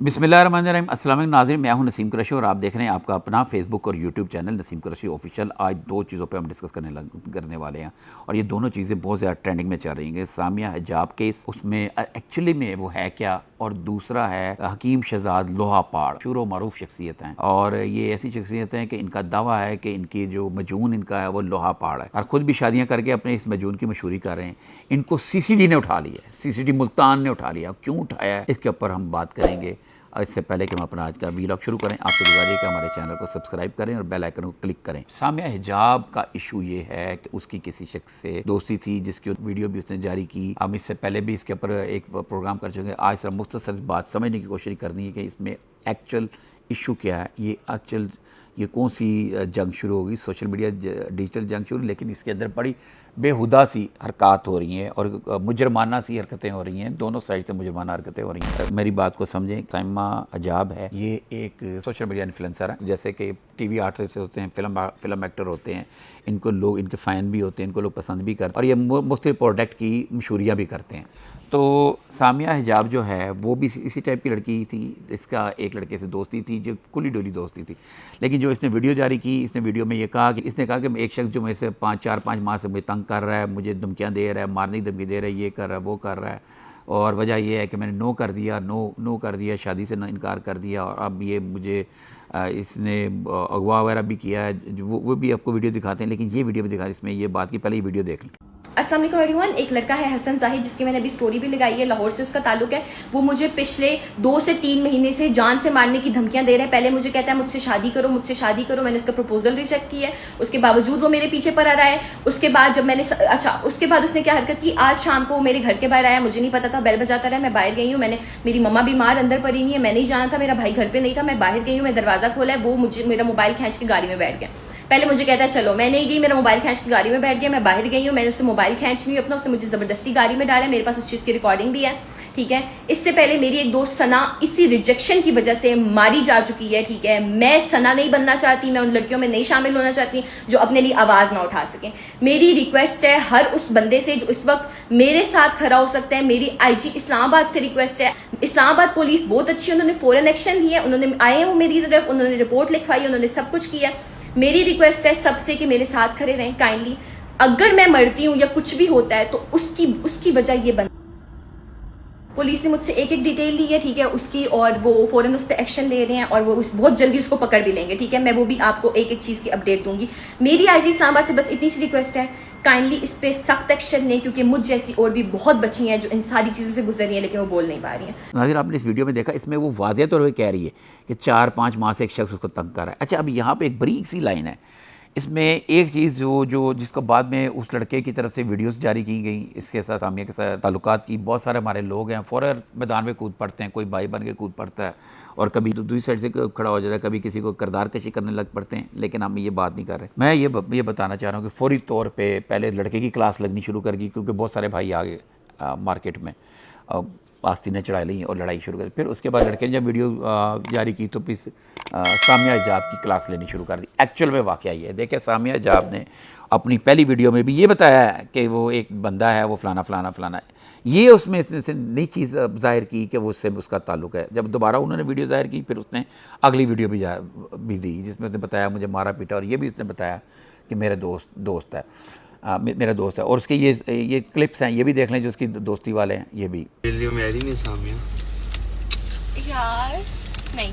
बिस्मिल्लाहिर्रहमानिर्रहीम। अस्सलाम वालेकुम नाज़रीन, मैं हूं नसीम कुरैशी और आप देख रहे हैं आपका अपना फेसबुक और YouTube channel Naseem Qureshi official. आज दो चीज़ों पे हम डिस्कस करने वाले हैं और ये दोनों चीज़ें बहुत ज़्यादा ट्रेंडिंग में चल रही हैं। सामिया हिजाब केस, उसमें एक्चुअली में वो है क्या, और दूसरा है हकीम शहजाद लोहापाड़। मशहूर व मारूफ शख्सियत हैं और ये ऐसी शख्सियत हैं कि इनका दावा है कि इनकी जो मजून इनका है वो लोहापाड़ है और ख़ुद भी शादियाँ करके अपने इस मजून की मशहूरी कर रहे हैं। इनको CCD ने उठा लिया है, CCD मुल्तान ने उठा लिया। क्यों उठाया है इसके ऊपर हम बात करेंगे। इससे पहले कि हम अपना आज का वीलॉग शुरू करें, आपसे गुजारिश है कि हमारे चैनल को सब्सक्राइब करें और बेल आइकन को क्लिक करें। सामिया हिजाब का इशू ये है कि उसकी किसी शख्स से दोस्ती थी जिसकी वीडियो भी उसने जारी की। हम इससे पहले भी इसके ऊपर एक प्रोग्राम कर चुके हैं। आज सिर्फ मुख्तसर बात समझने की कोशिश करनी है कि इसमें एक्चुअल इशू क्या है, ये कौन सी जंग शुरू होगी, सोशल मीडिया डिजिटल जंग शुरू। लेकिन इसके अंदर बड़ी बेहुदा सी हरकत हो रही हैं और मुजरमाना सी हरकतें हो रही हैं, दोनों साइड से मुजरमाना हरकतें हो रही हैं। मेरी बात को समझें, सामिया हिजाब है, ये एक सोशल मीडिया इन्फ्लुएंसर है। जैसे कि TV आर्टिस्ट होते हैं, फिल्म एक्टर होते हैं, इनको लोग, इनके फ़ैन भी होते हैं, इनको लोग पसंद भी करते हैं और ये मुख्तलिफ प्रोडक्ट की मशहूरियाँ भी करते हैं। तो सामिया हिजाब जो है वो भी इसी टाइप की लड़की थी। इसका एक लड़के से दोस्ती थी जो कुली डोली दोस्ती थी। लेकिन जो इसने वीडियो जारी की, इसने वीडियो में ये कहा कि एक शख्स जो मेरे से 5 माह से मुझे तंग कर रहा है, मुझे धमकियाँ दे रहा है, मारने की धमकी दे रहा है, ये कर रहा है, वो कर रहा है, और वजह यह है कि मैंने नो कर दिया, शादी से इनकार कर दिया और अब ये मुझे इसने अगवा वगैरह भी किया है। वो भी आपको वीडियो दिखाते हैं, लेकिन ये वीडियो भी दिखा, इसमें ये बात की पहले ये वीडियो देख लें। अस्सलाम वालेकुम एवरीवन। एक लड़का है हसन जाहिद, जिसकी मैंने अभी स्टोरी भी लगाई है, लाहौर से उसका ताल्लुक है। वो मुझे पिछले 2 से 3 महीने से जान से मारने की धमकियां दे रहा है। पहले मुझे कहता है मुझसे शादी करो, मुझसे शादी करो। मैंने उसका प्रपोजल रिजेक्ट किया है, उसके बावजूद वो मेरे पीछे पड़ रहा है। उसके बाद जब मैंने उसके बाद उसने क्या हरकत की, आज शाम को मेरे घर के बाहर आया, मुझे नहीं पता था, बेल बजाता रहा, मैं बाहर गई हूँ। मेरी मम्मा बीमार अंदर पड़ी हुई है, मैं नहीं जाना था, मेरा भाई घर पे नहीं था, मैं बाहर गई हूँ, मैं दरवाजा खोला है, वो मुझे मेरा मोबाइल खींच के गाड़ी में बैठ गया। पहले मुझे कहता है चलो, मैं नहीं गई, मेरा मोबाइल खींच के गाड़ी में बैठ गया, मैं बाहर गई हूँ, मैंने उससे मोबाइल खींच ली अपना, उसने मुझे जबरदस्ती गाड़ी में डाला, मेरे पास उस चीज़ की रिकॉर्डिंग भी है, ठीक है। इससे पहले मेरी एक दोस्त सना इसी रिजेक्शन की वजह से मारी जा चुकी है, ठीक है। मैं सना नहीं बनना चाहती, मैं उन लड़कियों में नहीं शामिल होना चाहती जो अपने लिए आवाज ना उठा सकें। मेरी रिक्वेस्ट है हर उस बंदे से जो इस वक्त मेरे साथ खड़ा हो सकता है, मेरी IG इस्लामाबाद से रिक्वेस्ट है। इस्लामाबाद पुलिस बहुत अच्छी है, उन्होंने फौरन एक्शन लिया, उन्होंने आए हैं वो मेरी तरफ, उन्होंने रिपोर्ट लिखवाई, उन्होंने सब कुछ किया। मेरी रिक्वेस्ट है सबसे कि मेरे साथ खड़े रहें काइंडली। अगर मैं मरती हूं या कुछ भी होता है तो उसकी वजह ये बन। पुलिस ने मुझसे एक डिटेल ली है, ठीक है, उसकी, और वो फौरन उस पर एक्शन ले रहे हैं और वो बहुत जल्दी उसको पकड़ भी लेंगे, ठीक है। मैं वो भी आपको एक चीज की अपडेट दूंगी। मेरी IG इस्लामाबाद से बस इतनी सी रिक्वेस्ट है, काइंडली इस पे सख्त एक्शन लें, क्योंकि मुझ जैसी और भी बहुत बच्ची हैं जो इन सारी चीज़ों से गुजर रही हैं लेकिन वो बोल नहीं पा रही हैं। नाज़रीन, आपने इस वीडियो में देखा, इसमें वो वाज़ेह तौर पर कह रही है कि 4-5 माह से एक शख्स उसको तंग कर रहा है। अच्छा, अब यहाँ पे एक बारीक सी लाइन है, इसमें एक चीज़ जिसको बाद में उस लड़के की तरफ से वीडियोस जारी की गई, इसके साथ सामिया के साथ ताल्लुकात की, बहुत सारे हमारे लोग हैं फ़ौरन मैदान में कूद पड़ते हैं, कोई भाई बन के कूद पड़ता है और कभी तो दूसरी साइड से खड़ा हो जाता है, कभी किसी को किरदार कशी करने लग पड़ते हैं। लेकिन हम ये बात नहीं कर रहे। मैं ये बताना चाह रहा हूँ कि फौरी तौर पर पहले लड़के की क्लास लगनी शुरू कर दी, क्योंकि बहुत सारे भाई आ गए मार्केट में, आस्तीनें चढ़ा ली और लड़ाई शुरू कर। फिर उसके बाद लड़के ने जब वीडियो जारी की तो फिर सामिया हिजाब की क्लास लेनी शुरू कर दी। एक्चुअल में वाक़या ये है, देखिए, सामिया हिजाब ने अपनी पहली वीडियो में भी ये बताया है कि वो एक बंदा है, वो फलाना है। ये उसमें से नई चीज़ ज़ाहिर की कि वो उससे उसका ताल्लुक है। जब दोबारा उन्होंने वीडियो ज़ाहिर की, फिर उसने अगली वीडियो भी दी जिसमें उसने बताया मुझे मारा पीटा, और ये भी उसने बताया कि मेरा दोस्त है, मेरा दोस्त है। और उसके ये क्लिप्स हैं, ये भी देख लें जो उसकी दोस्ती वाले हैं। ये भी मैरी नहीं सामिया यार नहीं।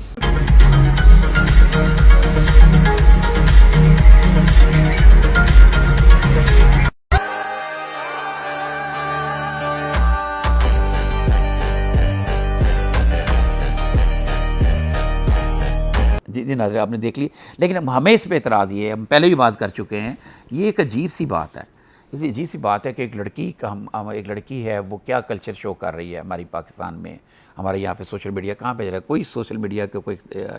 जी नाज़रीन, आपने देख ली। लेकिन अब हमें इस पे एतराज़ ये है, हम पहले भी बात कर चुके हैं, ये एक अजीब सी बात है। इसी अजीब सी बात है कि एक लड़की है, वो क्या कल्चर शो कर रही है हमारी पाकिस्तान में, हमारे यहाँ पे सोशल मीडिया कहाँ पे जा रहा है। कोई सोशल मीडिया का कोई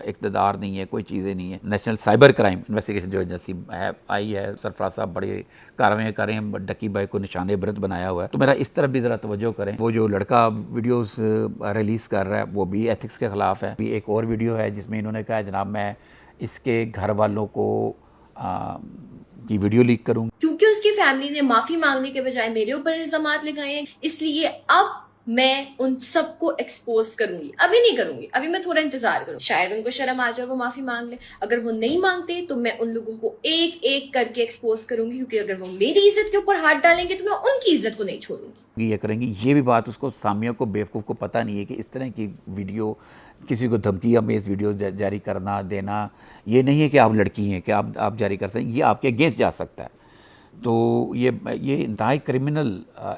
इक़्तिदार नहीं है, कोई चीज़ें नहीं है। नेशनल साइबर क्राइम इन्वेस्टिगेशन जो एजेंसी है आई है, सरफराज साहब बड़े कार्रवाई कर रहे हैं, डकी भाई को निशान इबरत बनाया हुआ है। तो मेरा इस तरफ भी ज़रा तवज्जो करें। वो जो लड़का वीडियोज़ रिलीज़ कर रहा है वो भी एथिक्स के ख़िलाफ़ है। एक और वीडियो है जिसमें इन्होंने कहा जनाब मैं इसके घर वालों को की वीडियो लीक करूँ, क्योंकि उसकी फैमिली ने माफी मांगने के बजाय मेरे ऊपर इल्जामात लगाए हैं, इसलिए अब मैं उन सबको एक्सपोज करूंगी। अभी नहीं करूंगी, अभी मैं थोड़ा इंतजार करूँ, शायद उनको शर्म आ जाए, वो माफी मांग ले। अगर वो नहीं मांगते तो मैं उन लोगों को एक एक करके एक्सपोज करूंगी, क्योंकि अगर वो मेरी इज्जत के ऊपर हाथ डालेंगे तो मैं उनकी इज्जत को नहीं छोड़ूंगी। ये करेंगी, ये भी बात उसको सामिया को बेवकूफ़ को पता नहीं है कि इस तरह की वीडियो, किसी को धमकी में इस वीडियो जारी करना देना, ये नहीं है कि आप लड़की हैं कि आप जारी कर सकते, ये आपके अगेंस्ट जा सकता है। तो ये इंतहाई क्रिमिनल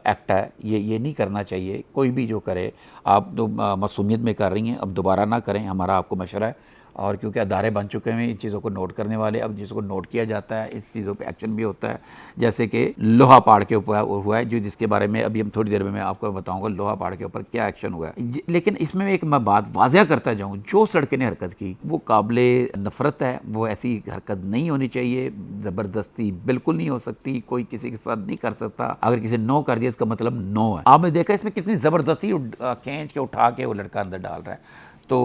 एक्ट है, ये नहीं करना चाहिए कोई भी जो करे। आप तो मासूमियत में कर रही हैं, अब दोबारा ना करें, हमारा आपको मशवरा है। और क्योंकि अदारे बन चुके हैं इन चीज़ों को नोट करने वाले, अब जिसको नोट किया जाता है इस चीज़ों पे एक्शन भी होता है। जैसे कि लोहा पहाड़ के ऊपर हुआ है, जो जिसके बारे में अभी हम थोड़ी देर में मैं आपको बताऊंगा लोहा पहाड़ के ऊपर क्या एक्शन हुआ है। लेकिन इसमें एक मैं बात वाज़ह करता जाऊँ, जो लड़के ने हरकत की वो काबिले नफ़रत है, वो ऐसी हरकत नहीं होनी चाहिए। ज़बरदस्ती बिल्कुल नहीं हो सकती, कोई किसी के साथ नहीं कर सकता। अगर किसी नो कर दिया इसका मतलब नो है। आपने देखा इसमें कितनी ज़बरदस्ती खींच के उठा के वो लड़का अंदर डाल रहा है। तो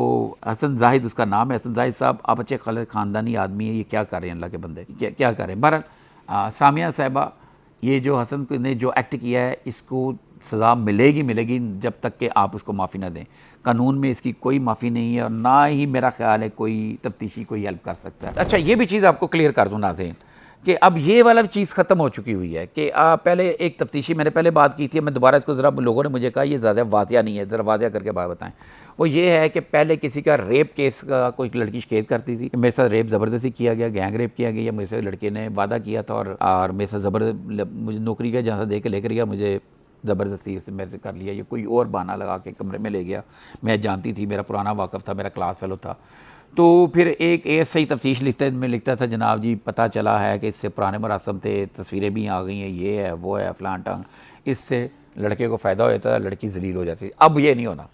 हसन जाहिद उसका नाम है, हसन जाहिद साहब, आप अच्छे ख़ानदानी आदमी है, ये क्या कर रहे हैं अल्लाह के बंदे, क्या कर रहे हैं। बहरहाल सामिया साहिबा, ये जो हसन ने जो एक्ट किया है इसको सज़ा मिलेगी जब तक कि आप उसको माफ़ी ना दें। कानून में इसकी कोई माफ़ी नहीं है और ना ही मेरा ख्याल है कोई तफ्तीशी कोई हेल्प कर सकता है। अच्छा, ये भी चीज़ आपको क्लियर कर दूँ नाज़रीन कि अब ये वाला चीज़ ख़त्म हो चुकी हुई है कि पहले एक तफ्तीशी मैंने पहले बात की थी, मैं दोबारा इसको ज़रा, लोगों ने मुझे कहा ये ज़्यादा वाज़िया नहीं है, ज़रा वाज़िया करके बात बताएं। वो ये है कि पहले किसी का रेप केस का कोई लड़की शिकायत करती थी कि मेरे साथ रेप ज़बरदस्ती किया गया, गैंग रेप किया गया, मुझे से लड़के ने वादा किया था और मेरे साथ मुझे नौकरी का जहाँ से दे के लेकर गया, मुझे ज़बरदस्ती उससे मेरे से कर लिया, ये कोई और बहाना लगा के कमरे में ले गया। मैं जानती थी, मेरा पुराना वाकफ़ था, मेरा क्लास फेलो था। तो फिर एक सही तफ्तीश लिखता था, जनाब जी पता चला है कि इससे पुराने मरासम थे, तस्वीरें भी आ गई हैं, ये है वो है फलान टंग, इससे लड़के को फ़ायदा हो जाता है, लड़की ज़लील हो जाती है। अब ये नहीं होना।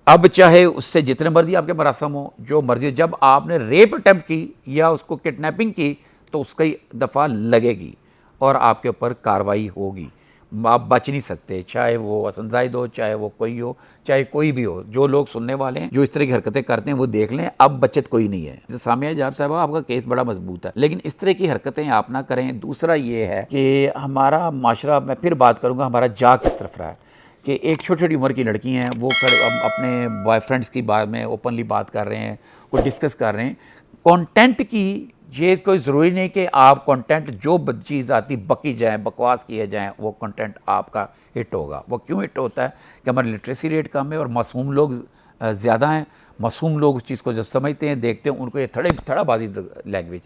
अब चाहे उससे जितने मर्जी आपके मरासम हो, जो मर्जी, जब आपने रेप अटैम्प्ट की या उसको किडनैपिंग की तो उसकी दफ़ा लगेगी और आपके ऊपर कार्रवाई होगी। आप बच नहीं सकते, चाहे वो हसन जाहिद हो, चाहे वो कोई हो, चाहे कोई भी हो। जो लोग सुनने वाले हैं जो इस तरह की हरकतें करते हैं वो देख लें, अब बचत कोई नहीं है। जैसे सामिया हिजाब साहबा, आपका केस बड़ा मजबूत है, लेकिन इस तरह की हरकतें आप ना करें। दूसरा ये है कि हमारा माशरा, मैं फिर बात करूँगा, हमारा जा किस तरफ रहा है कि एक छोटी छोटी उम्र की लड़की हैं, वो अपने बॉयफ्रेंड्स की बारे में ओपनली बात कर रहे हैं, वो डिस्कस कर रहे हैं कंटेंट की। ये कोई ज़रूरी नहीं कि आप कंटेंट जो चीज़ आती बकी जाए, बकवास किए जाएँ, वो कंटेंट आपका हिट होगा। वो क्यों हिट होता है कि हमारी लिटरेसी रेट कम है और मासूम लोग ज़्यादा हैं। मासूम लोग उस चीज़ को जब समझते हैं, देखते हैं, उनको ये थड़ाबाजी लैंग्वेज,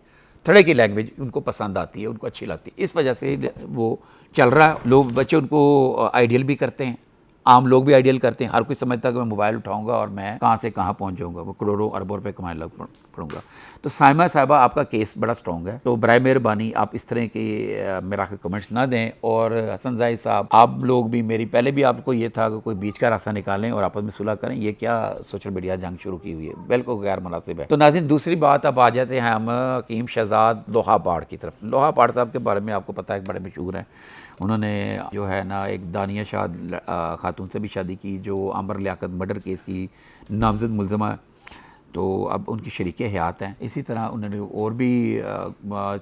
थड़े की लैंग्वेज उनको पसंद आती है, उनको अच्छी लगती है। इस वजह से वो चल रहा है। लोग, बच्चे उनको आइडियल भी करते हैं, आम लोग भी आइडियल करते हैं। हर कोई समझता है कि मैं मोबाइल उठाऊंगा और मैं कहाँ से कहाँ पहुँच जाऊँगा, वो करोड़ों अरबों रुपए कमाने लग पड़ूंगा। तो साइमा साहिबा, आपका केस बड़ा स्ट्रॉन्ग है, तो बराए मेहरबानी आप इस तरह के मेरा कमेंट्स ना दें। और हसन जाहिद साहब, आप लोग भी, मेरी पहले भी आपको ये था कि कोई बीच का रास्ता निकालें और आपस में सुलह करें। ये क्या सोशल मीडिया जंग शुरू की हुई है, बिल्कुल गैर मुनासिब है। तो नाज़रीन, दूसरी बात अब आ जाते हैं हम हकीम शहजाद लोहा पहाड़ की तरफ। लोहा पहाड़ साहब के बारे में आपको पता है, बड़े मशहूर हैं। उन्होंने जो है ना एक दानिया शाद खातून से भी शादी की, जो आमर लियाकत मर्डर केस की नामजद मुलज़मा है। तो अब उनकी शरीके हयात हैं। इसी तरह उन्होंने और भी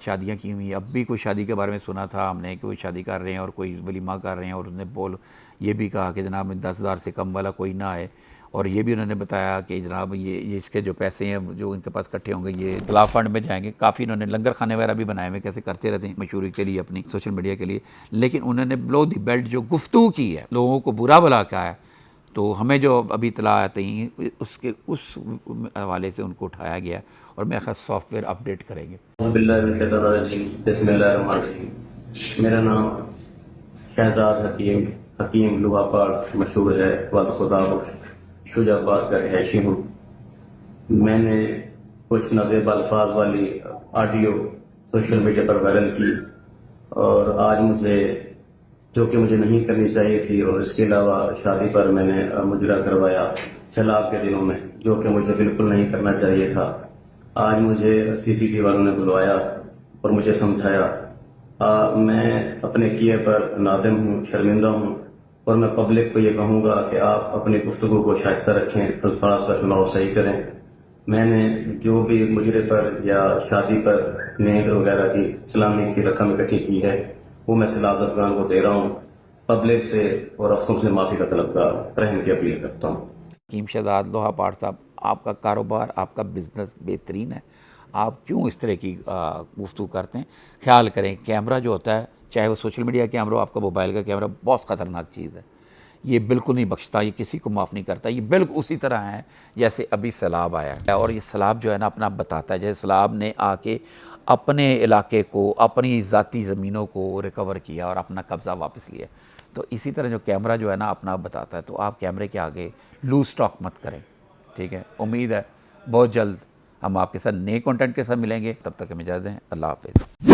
शादियां की हुई। अब भी कोई शादी के बारे में सुना था हमने कि कोई शादी कर रहे हैं और कोई वलीमा कर रहे हैं, और उन्होंने ये भी कहा कि जनाब 10,000 से कम वाला कोई ना आए। और ये भी उन्होंने बताया कि जनाब ये इसके जो पैसे हैं जो इनके पास इकट्ठे होंगे ये तलाब फंड में जाएंगे। काफ़ी इन्होंने लंगर खाने वगैरह भी बनाए हुए, कैसे करते रहते हैं मशहूरी के लिए, अपनी सोशल मीडिया के लिए। लेकिन उन्होंने बिलो दी बेल्ट जो गुफ्तगू की है, लोगों को बुरा भला कहा है, तो हमें जो अभी इतला आती हैं उस हवाले से उनको उठाया गया और मेरा ख्याल सॉफ्टवेयर अपडेट करेंगे। मेरा नाम शहजाद हकीम लुहापाड़ मशहूर है, वाद खुदा शुजाबाद का रहायशी हूँ। मैंने कुछ नाज़ेब अल्फाज वाली ऑडियो सोशल मीडिया पर वायरल की और आज मुझे, जो कि मुझे नहीं करनी चाहिए थी, और इसके अलावा शादी पर मैंने मुजरा करवाया सलाब के दिनों में, जो कि मुझे बिल्कुल नहीं करना चाहिए था। आज मुझे सीसीटीवी वालों ने बुलवाया और मुझे समझाया। मैं अपने किए पर नादिम हूँ, शर्मिंदा हूँ, और मैं पब्लिक को ये कहूँगा कि आप अपनी गुफ्तगू को शाइस्ता रखें, अल्फाज का चुनाव सही करें। मैंने जो भी मुजरे पर या शादी पर नेक वगैरह की सलामी की रकम इकट्ठी की है वो मैं सलाजतगान को दे रहा हूँ। पब्लिक से और अफसरों से माफ़ी का तलबगार रहम की अपील करता हूँ। हकीम शहजाद लोहा पाठ साहब, आपका कारोबार, आपका बिज़नेस बेहतरीन है, आप क्यों इस तरह की गुफ्तगू करते हैं? ख्याल करें, कैमरा जो होता है, चाहे वो सोशल मीडिया कैमरा हो, आपका मोबाइल का कैमरा, बहुत ख़तरनाक चीज़ है। ये बिल्कुल नहीं बख्शता, ये किसी को माफ़ नहीं करता। ये बिल्कुल उसी तरह है जैसे अभी सैलाब आया है, और ये सैलाब जो है ना अपना बताता है, जैसे सैलाब ने आके अपने इलाके को, अपनी ज़ाती ज़मीनों को रिकवर किया और अपना कब्ज़ा वापस लिया। तो इसी तरह जो कैमरा जो है ना अपना बताता है, तो आप कैमरे के आगे लूज स्टॉक मत करें, ठीक है। उम्मीद है बहुत जल्द हम आपके साथ नए कंटेंट के साथ मिलेंगे, तब तक हमें इजाज़त दें। अल्लाह हाफ़िज़।